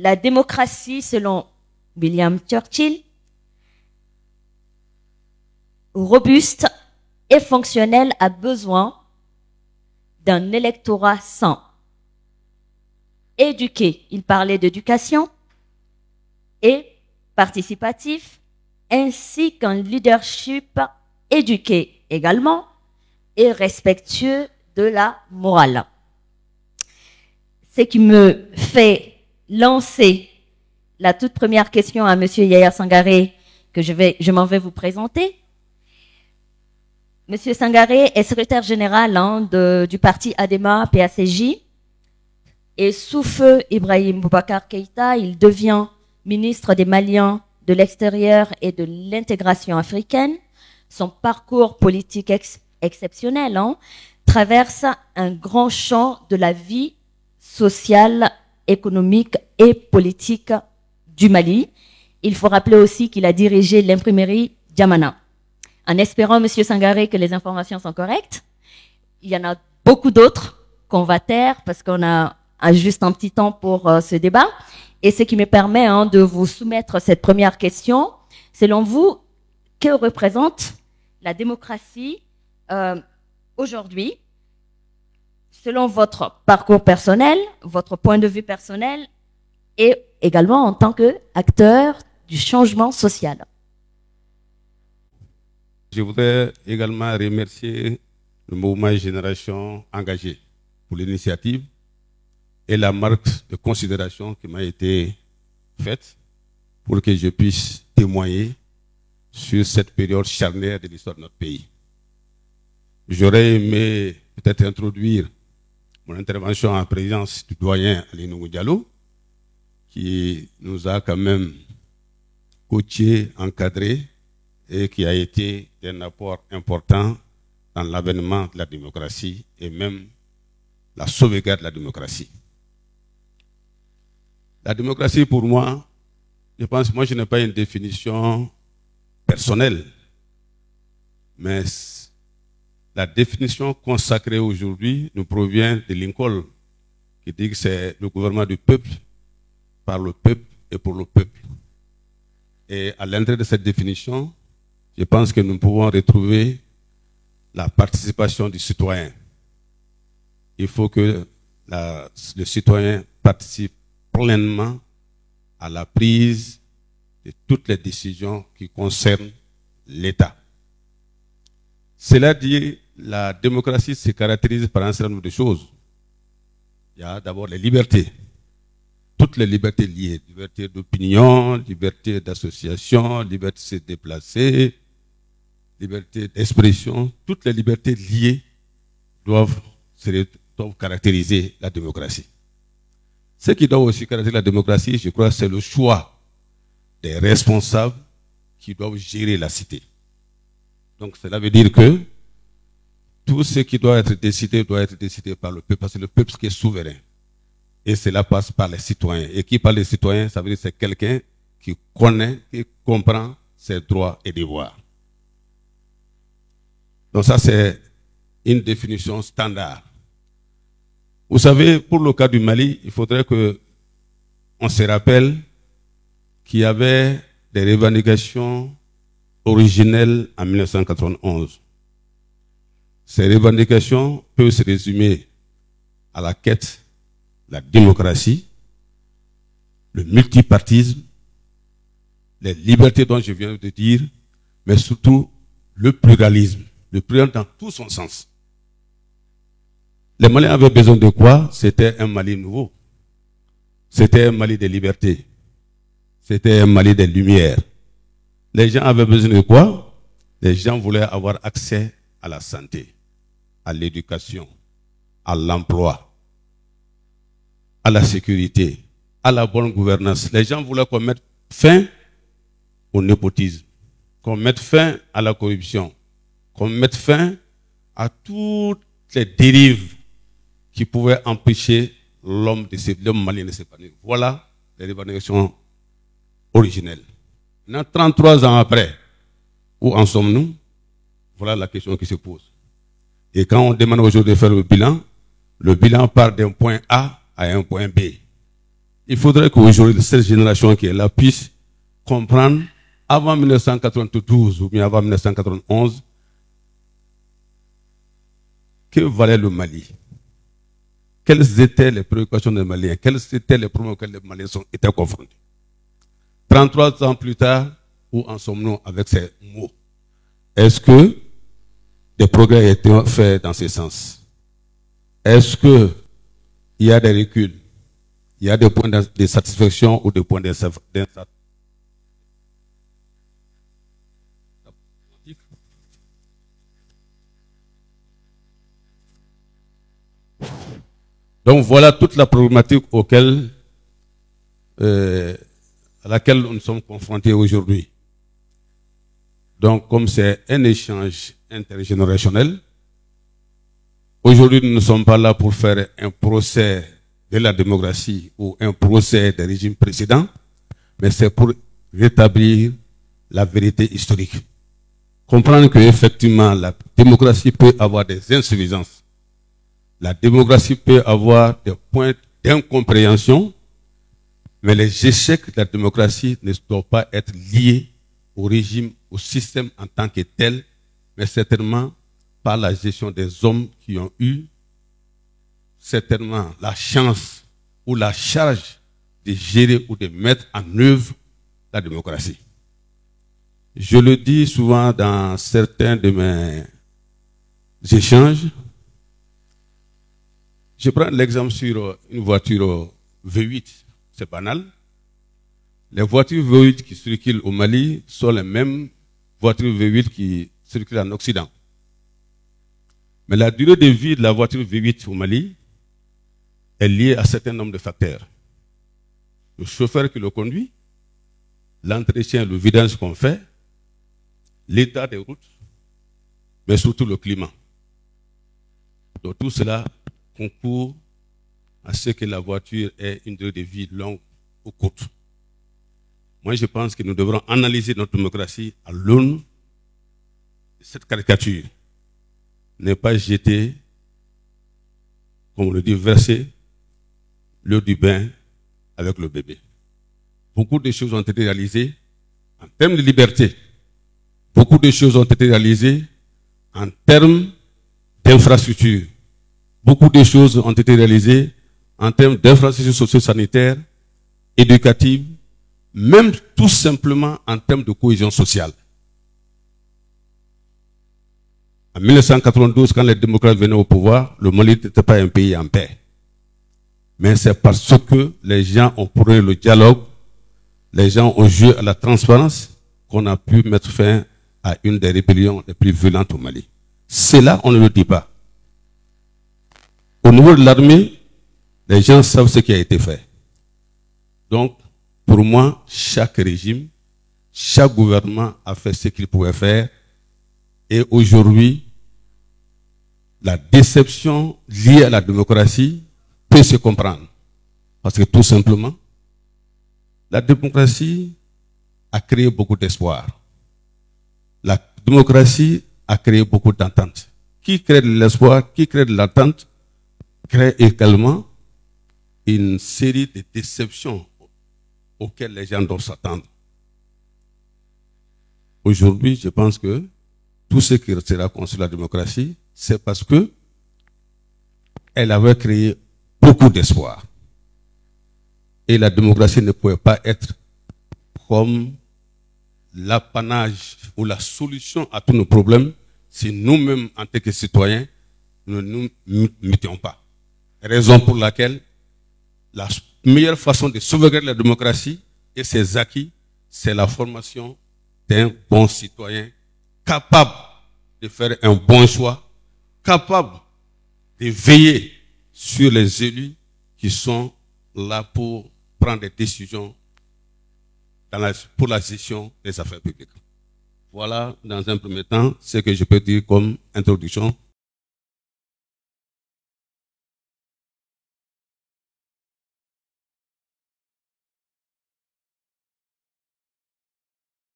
la démocratie, selon William Churchill, robuste et fonctionnelle, a besoin d'un électorat sain, éduqué. Il parlait d'éducation et participatif, ainsi qu'un leadership éduqué également et respectueux de la morale. Ce qui me fait lancer la toute première question à Monsieur Yaya Sangaré, que je m'en vais vous présenter. Monsieur Sangaré est secrétaire général du parti ADEMA PACJ, et sous feu Ibrahim Boubacar Keïta, il devient ministre des Maliens de l'extérieur et de l'intégration africaine. Son parcours politique exceptionnel traverse un grand champ de la vie sociale, économique et politique du Mali. Il faut rappeler aussi qu'il a dirigé l'imprimerie Diamana. En espérant, Monsieur Sangaré, que les informations sont correctes, il y en a beaucoup d'autres qu'on va taire parce qu'on a juste un petit temps pour ce débat. Et ce qui me permet de vous soumettre cette première question. Selon vous, que représente la démocratie aujourd'hui, selon votre parcours personnel, votre point de vue personnel, et également en tant qu'acteur du changement social? Je voudrais également remercier le mouvement Génération Engagée pour l'initiative et la marque de considération qui m'a été faite pour que je puisse témoigner sur cette période charnière de l'histoire de notre pays. J'aurais aimé peut-être introduire mon intervention en présence du doyen Alinou Diallo, qui nous a quand même coaché, encadré, et qui a été d'un apport important dans l'avènement de la démocratie et même la sauvegarde de la démocratie. La démocratie, pour moi, je pense, moi je n'ai pas une définition personnelle, mais la définition consacrée aujourd'hui nous provient de Lincoln, qui dit que c'est le gouvernement du peuple, par le peuple et pour le peuple. Et à l'intérieur de cette définition, je pense que nous pouvons retrouver la participation du citoyen. Il faut que le citoyen participe pleinement à la prise de toutes les décisions qui concernent l'État. Cela dit, la démocratie se caractérise par un certain nombre de choses. Il y a d'abord les libertés. Toutes les libertés liées, liberté d'opinion, liberté d'association, liberté de se déplacer, liberté d'expression, toutes les libertés liées doivent caractériser la démocratie. Ce qui doit aussi caractériser la démocratie, je crois, c'est le choix des responsables qui doivent gérer la cité. Donc cela veut dire que tout ce qui doit être décidé par le peuple, parce que le peuple qui est souverain. Et cela passe par les citoyens. Et qui parle des citoyens, ça veut dire que c'est quelqu'un qui connaît, qui comprend ses droits et devoirs. Donc ça, c'est une définition standard. Vous savez, pour le cas du Mali, il faudrait que on se rappelle qu'il y avait des revendications originelles en 1991. Ces revendications peuvent se résumer à la quête de la démocratie, le multipartisme, les libertés dont je viens de dire, mais surtout le pluralisme dans tout son sens. Les Maliens avaient besoin de quoi? C'était un Mali nouveau. C'était un Mali des libertés. C'était un Mali des lumières. Les gens avaient besoin de quoi? Les gens voulaient avoir accès à la santé, à l'éducation, à l'emploi, à la sécurité, à la bonne gouvernance. Les gens voulaient qu'on mette fin au népotisme, qu'on mette fin à la corruption, qu'on mette fin à toutes les dérives qui pouvaient empêcher l'homme malien de s'épanouir. Voilà les revendications originelles. Maintenant, 33 ans après, où en sommes-nous? Voilà la question qui se pose. Et quand on demande aujourd'hui de faire le bilan part d'un point A à un point B. Il faudrait qu'aujourd'hui, cette génération qui est là puisse comprendre, avant 1992 ou bien avant 1991, que valait le Mali. Quelles étaient les préoccupations des Maliens? Quels étaient les problèmes auxquels les Maliens étaient confrontés? 33 ans plus tard, où en sommes-nous avec ces mots? Est-ce que des progrès ont été faits dans ce sens? Est-ce qu'il y a des reculs? Il y a des points de satisfaction ou des points d'insatisfaction? Donc voilà toute la problématique à laquelle nous sommes confrontés aujourd'hui. Donc comme c'est un échange intergénérationnel, aujourd'hui nous ne sommes pas là pour faire un procès de la démocratie ou un procès des régimes précédents, mais c'est pour rétablir la vérité historique. Comprendre qu'effectivement la démocratie peut avoir des insuffisances. La démocratie peut avoir des points d'incompréhension, mais les échecs de la démocratie ne doivent pas être liés au régime, au système en tant que tel, mais certainement par la gestion des hommes qui ont eu certainement la chance ou la charge de gérer ou de mettre en œuvre la démocratie. Je le dis souvent dans certains de mes échanges. Je prends l'exemple sur une voiture V8, c'est banal. Les voitures V8 qui circulent au Mali sont les mêmes voitures V8 qui circulent en Occident. Mais la durée de vie de la voiture V8 au Mali est liée à un certain nombre de facteurs. Le chauffeur qui le conduit, l'entretien, le vidange qu'on fait, l'état des routes, mais surtout le climat. Donc tout cela concourt à ce que la voiture ait une durée de vie longue ou courte. Moi, je pense que nous devrons analyser notre démocratie à l'aune de cette caricature. Ne pas jeter, comme on le dit, verser l'eau du bain avec le bébé. Beaucoup de choses ont été réalisées en termes de liberté. Beaucoup de choses ont été réalisées en termes d'infrastructures. Beaucoup de choses ont été réalisées en termes d'infrastructures socio-sanitaires, éducatives, même tout simplement en termes de cohésion sociale. En 1992, quand les démocrates venaient au pouvoir, le Mali n'était pas un pays en paix. Mais c'est parce que les gens ont prôné le dialogue, les gens ont joué à la transparence, qu'on a pu mettre fin à une des rébellions les plus violentes au Mali. C'est là, on ne le dit pas. Au niveau de l'armée, les gens savent ce qui a été fait. Donc, pour moi, chaque régime, chaque gouvernement a fait ce qu'il pouvait faire. Et aujourd'hui, la déception liée à la démocratie peut se comprendre. Parce que tout simplement, la démocratie a créé beaucoup d'espoir. La démocratie a créé beaucoup d'entente. Qui crée de l'espoir, qui crée de l'attente, crée également une série de déceptions auxquelles les gens doivent s'attendre. Aujourd'hui, je pense que tout ce qui sera construit la démocratie, c'est parce que elle avait créé beaucoup d'espoir. Et la démocratie ne pouvait pas être comme l'apanage ou la solution à tous nos problèmes si nous-mêmes, en tant que citoyens, nous ne nous mettions pas. Raison pour laquelle la meilleure façon de sauvegarder la démocratie et ses acquis, c'est la formation d'un bon citoyen capable de faire un bon choix, capable de veiller sur les élus qui sont là pour prendre des décisions pour la gestion des affaires publiques. Voilà, dans un premier temps, ce que je peux dire comme introduction.